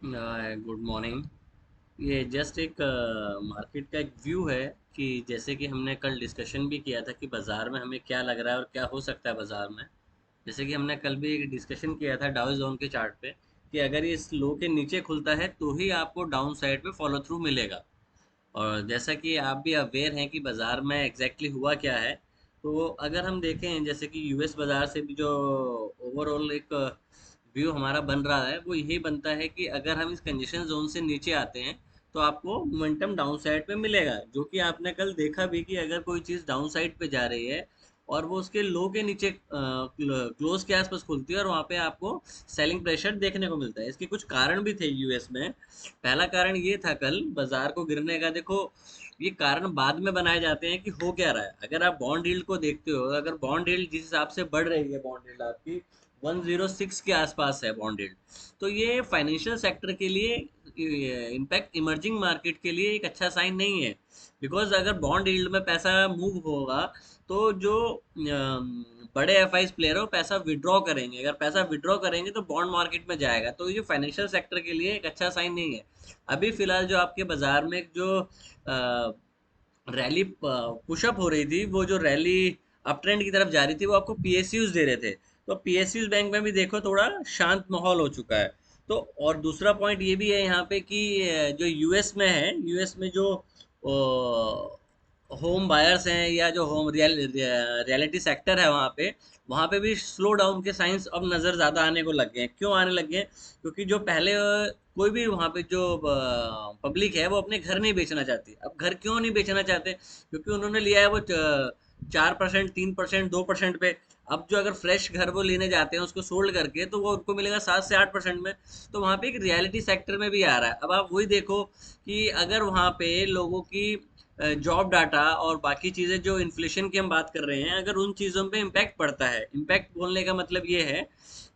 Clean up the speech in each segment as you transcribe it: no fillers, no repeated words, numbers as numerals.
Good morning. ये just एक market का एक व्यू है कि जैसे कि हमने कल डिस्कशन भी किया था कि बाज़ार में हमें क्या लग रहा है और क्या हो सकता है बाज़ार में। जैसे कि हमने कल भी एक डिस्कशन किया था डाउ जोन के चार्ट पे कि अगर ये इस लो के नीचे खुलता है तो ही आपको डाउन साइड पे फॉलो थ्रू मिलेगा। और जैसा कि आप भी अवेयर हैं कि बाज़ार में एग्जैक्टली हुआ क्या है, तो अगर हम देखें जैसे कि यूएस बाज़ार से भी जो ओवरऑल एक व्यू हमारा बन रहा है वो यही बनता है कि अगर हम इस कंजेशन जोन से नीचे आते हैं तो आपको मोमेंटम डाउन साइड पे मिलेगा, जो कि आपने कल देखा भी कि अगर कोई चीज़ डाउन साइड पे जा रही है और वो उसके लो के नीचे क्लोज के आसपास खुलती है और वहाँ पे आपको सेलिंग प्रेशर देखने को मिलता है। इसके कुछ कारण भी थे यूएस में। पहला कारण ये था कल बाजार को गिरने का। देखो, ये कारण बाद में बनाए जाते हैं कि हो क्या रहा है। अगर आप बॉन्ड यील्ड को देखते हो, अगर बॉन्ड यील्ड जिस हिसाब से बढ़ रही है, बॉन्ड यील्ड आपकी 106 के आसपास है बॉन्ड यील्ड, तो ये फाइनेंशियल सेक्टर के लिए, इनफैक्ट इमर्जिंग मार्केट के लिए एक अच्छा साइन नहीं है। बिकॉज अगर बॉन्ड यील्ड में पैसा मूव होगा तो जो बड़े एफ आई प्लेयर हो पैसा विड्रॉ करेंगे। अगर पैसा विड्रॉ करेंगे तो बॉन्ड मार्केट में जाएगा, तो ये फाइनेंशियल सेक्टर के लिए एक अच्छा साइन नहीं है। अभी फिलहाल जो आपके बाजार में जो रैली पुशअप हो रही थी, वो जो रैली अप ट्रेंड की तरफ जा रही थी, वो आपको पीएसयूज दे रहे थे। तो पीएसयूज बैंक में भी देखो थोड़ा शांत माहौल हो चुका है। तो और दूसरा पॉइंट ये भी है यहाँ पे कि जो यूएस में है, यूएस में जो होम बायर्स हैं या जो होम रियलिटी सेक्टर है, वहाँ पे भी स्लो डाउन के साइंस अब नज़र ज़्यादा आने को लग गए हैं। क्यों आने लग गए हैं? क्योंकि जो पहले कोई भी वहाँ पे जो पब्लिक है वो अपने घर नहीं बेचना चाहती। अब घर क्यों नहीं बेचना चाहते? क्योंकि उन्होंने लिया है वो 4%, 3%, 2% पे। अब जो अगर फ्रेश घर वो लेने जाते हैं उसको सोल्ड करके, तो वो उनको मिलेगा 7 से 8% में। तो वहाँ पे एक रियलिटी सेक्टर में भी आ रहा है। अब आप वही देखो कि अगर वहाँ पे लोगों की जॉब डाटा और बाकी चीज़ें, जो इन्फ्लेशन की हम बात कर रहे हैं, अगर उन चीज़ों पे इम्पैक्ट पड़ता है, इम्पैक्ट बोलने का मतलब ये है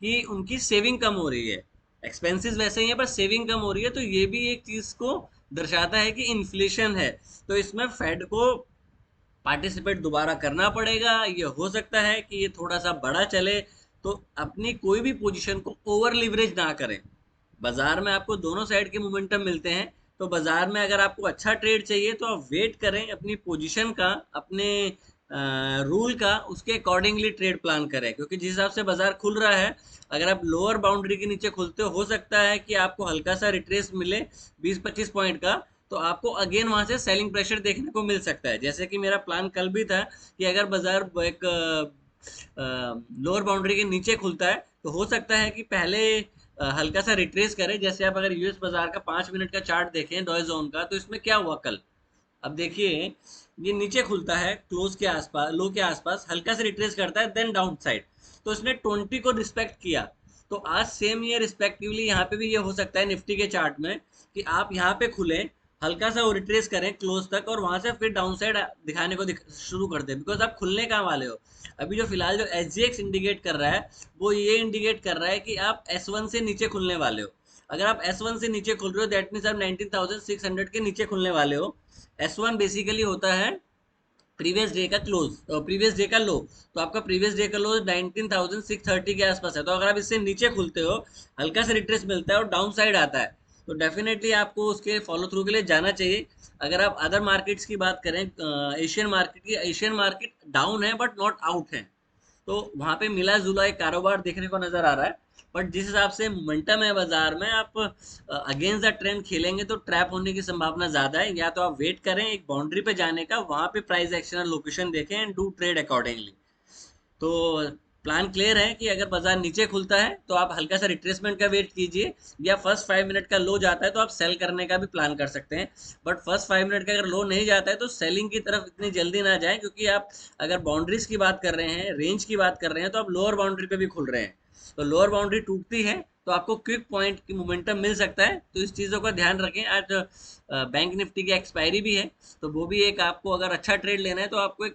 कि उनकी सेविंग कम हो रही है। एक्सपेंसेस वैसे ही है पर सेविंग कम हो रही है, तो ये भी एक चीज़ को दर्शाता है कि इन्फ्लेशन है। तो इसमें फेड को पार्टिसिपेट दोबारा करना पड़ेगा। ये हो सकता है कि ये थोड़ा सा बड़ा चले, तो अपनी कोई भी पोजीशन को ओवर लिवरेज ना करें। बाजार में आपको दोनों साइड के मोमेंटम मिलते हैं। तो बाजार में अगर आपको अच्छा ट्रेड चाहिए तो आप वेट करें, अपनी पोजीशन का, अपने रूल का, उसके अकॉर्डिंगली ट्रेड प्लान करें। क्योंकि जिस हिसाब से बाजार खुल रहा है, अगर आप लोअर बाउंड्री के नीचे खुलते हो सकता है कि आपको हल्का सा रिट्रेस मिले 20-25 पॉइंट का। तो आपको अगेन वहां से सेलिंग प्रेशर देखने को मिल सकता है। जैसे कि मेरा प्लान कल भी था कि अगर बाजार एक लोअर बाउंड्री के नीचे खुलता है तो हो सकता है कि पहले हल्का सा रिट्रेस करे। जैसे आप अगर यूएस बाजार का 5 मिनट का चार्ट देखें डॉय जोन का, तो इसमें क्या हुआ कल। अब देखिए, ये नीचे खुलता है क्लोज के आसपास, लो के आसपास, हल्का से रिट्रेस करता है, देन डाउन साइड। तो इसने 20 को रिस्पेक्ट किया। तो आज सेम ये रिस्पेक्टिवली यहाँ पे भी ये हो सकता है निफ्टी के चार्ट में कि आप यहाँ पे खुले, हल्का सा वो रिट्रेस करें क्लोज तक और वहां से फिर डाउन साइड दिखाने को शुरू कर दे। बिकॉज आप खुलने कहाँ वाले हो? अभी जो फिलहाल जो एस जी एक्स इंडिकेट कर रहा है, वो ये इंडिकेट कर रहा है कि आप S1 से नीचे खुलने वाले हो। अगर आप S1 से नीचे खुल रहे हो, दैट मीन्स आप 19,600 के नीचे खुलने वाले हो। S1 बेसिकली होता है प्रीवियस डे का क्लोज, प्रीवियस डे का लो। तो आपका प्रीवियस डे का लो 19,630 के आसपास है। तो अगर आप इससे नीचे खुलते हो, हल्का सा रिट्रेस मिलता है और डाउन साइड आता है, तो डेफिनेटली आपको उसके फॉलो थ्रू के लिए जाना चाहिए। अगर आप अदर मार्केट्स की बात करें, एशियन मार्केट की, एशियन मार्केट डाउन है बट नॉट आउट है। तो वहां पे मिला जुला एक कारोबार देखने को नजर आ रहा है। बट जिस हिसाब से मोमेंटम है बाजार में, आप अगेंस्ट द ट्रेंड खेलेंगे तो ट्रैप होने की संभावना ज्यादा है। या तो आप वेट करें एक बाउंड्री पे जाने का, वहां पे प्राइस एक्शन और लोकेशन देखें एंड डू ट्रेड अकॉर्डिंगली। तो प्लान क्लियर है कि अगर बाजार नीचे खुलता है तो आप हल्का सा रिट्रेसमेंट का वेट कीजिए, या फर्स्ट 5 मिनट का लो जाता है तो आप सेल करने का भी प्लान कर सकते हैं। बट फर्स्ट 5 मिनट का अगर लो नहीं जाता है तो सेलिंग की तरफ इतनी जल्दी ना जाए, क्योंकि आप अगर बाउंड्रीज की बात कर रहे हैं, रेंज की बात कर रहे हैं, तो आप लोअर बाउंड्री पे भी खुल रहे हैं। तो लोअर बाउंड्री टूटती है तो आपको क्विक पॉइंट की मोमेंटम मिल सकता है। तो इस चीज़ों का ध्यान रखें। आज बैंक निफ्टी की एक्सपायरी भी है, तो वो भी एक, आपको अगर अच्छा ट्रेड लेना है तो आपको एक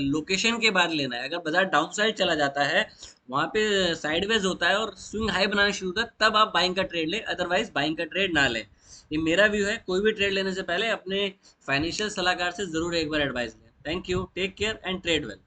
लोकेशन के बाद लेना है। अगर बाजार डाउन साइड चला जाता है, वहां पे साइडवेज होता है और स्विंग हाई बनाना शुरू होता है, तब आप बाइंग का ट्रेड लें, अदरवाइज बाइंग का ट्रेड ना लें। ये मेरा व्यू है। कोई भी ट्रेड लेने से पहले अपने फाइनेंशियल सलाहकार से जरूर एक बार एडवाइस लें। Thank you, take care and trade well.